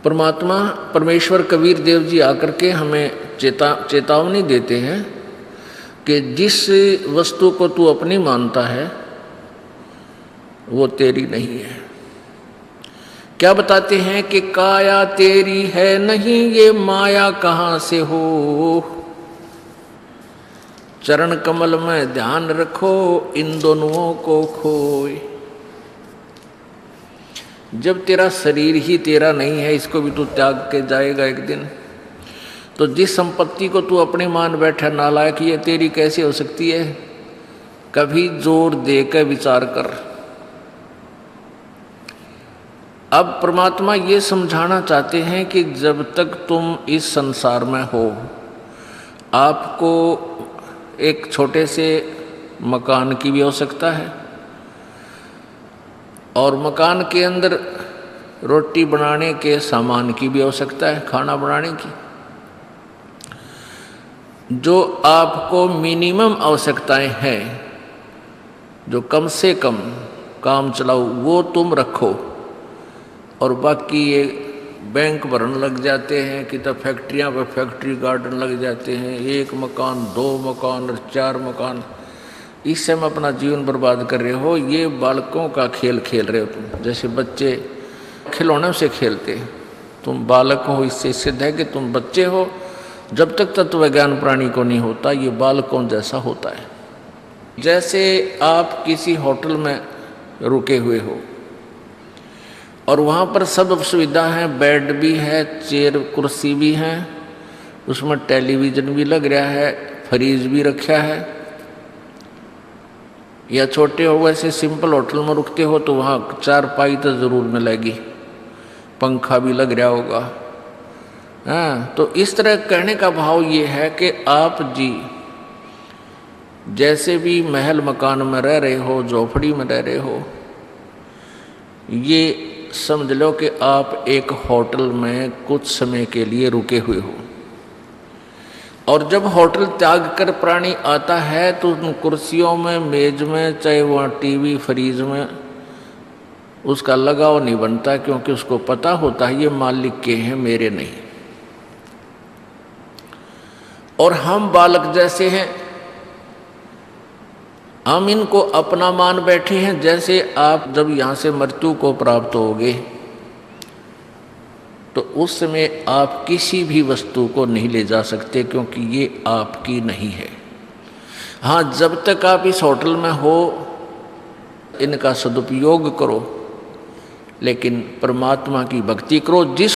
परमात्मा परमेश्वर कबीर देव जी आकर के हमें चेतावनी देते हैं कि जिस वस्तु को तू अपनी मानता है वो तेरी नहीं है। क्या बताते हैं कि काया तेरी है नहीं, ये माया कहाँ से हो। चरण कमल में ध्यान रखो, इन दोनों को खोए। जब तेरा शरीर ही तेरा नहीं है, इसको भी तू त्याग के जाएगा एक दिन, तो जिस संपत्ति को तू अपनी मान बैठा नालायक, ये तेरी कैसे हो सकती है। कभी जोर दे के विचार कर। अब परमात्मा ये समझाना चाहते हैं कि जब तक तुम इस संसार में हो, आपको एक छोटे से मकान की भी आवश्यकता है, और मकान के अंदर रोटी बनाने के सामान की भी आवश्यकता है, खाना बनाने की। जो आपको मिनिमम आवश्यकताएं हैं, जो कम से कम काम चलाओ, वो तुम रखो, और बाकी ये बैंक भरन लग जाते हैं कि तब फैक्ट्रियां पर फैक्ट्री गार्डन लग जाते हैं, 1 मकान 2 मकान और 4 मकान, इससे हम अपना जीवन बर्बाद कर रहे हो। ये बालकों का खेल खेल रहे हो तुम। जैसे बच्चे खिलौनों से खेलते, तुम बालक हो, इससे सिद्ध है कि तुम बच्चे हो। जब तक तत्व ज्ञान प्राणी को नहीं होता, ये बालकों जैसा होता है। जैसे आप किसी होटल में रुके हुए हो और वहाँ पर सब सुविधा है, बेड भी है, चेयर कुर्सी भी है, उसमें टेलीविज़न भी लग रहा है, फ्रिज भी रखा है। या छोटे हो वैसे सिंपल होटल में रुकते हो तो वहाँ चारपाई तो ज़रूर मिलेगी, पंखा भी लग रहा होगा। हाँ, तो इस तरह कहने का भाव ये है कि आप जी जैसे भी महल मकान में रह रहे हो, झोपड़ी में रह रहे हो, ये समझ लो कि आप एक होटल में कुछ समय के लिए रुके हुए हो। और जब होटल त्याग कर प्राणी आता है तो उन कुर्सियों में, मेज में, चाहे वहाँ टीवी फ्रीज में, उसका लगाव नहीं बनता, क्योंकि उसको पता होता है ये मालिक के हैं, मेरे नहीं। और हम बालक जैसे हैं, हम इनको अपना मान बैठे हैं। जैसे आप जब यहाँ से मृत्यु को प्राप्त होगे तो उस समय आप किसी भी वस्तु को नहीं ले जा सकते, क्योंकि ये आपकी नहीं है। हाँ, जब तक आप इस होटल में हो इनका सदुपयोग करो, लेकिन परमात्मा की भक्ति करो। जिस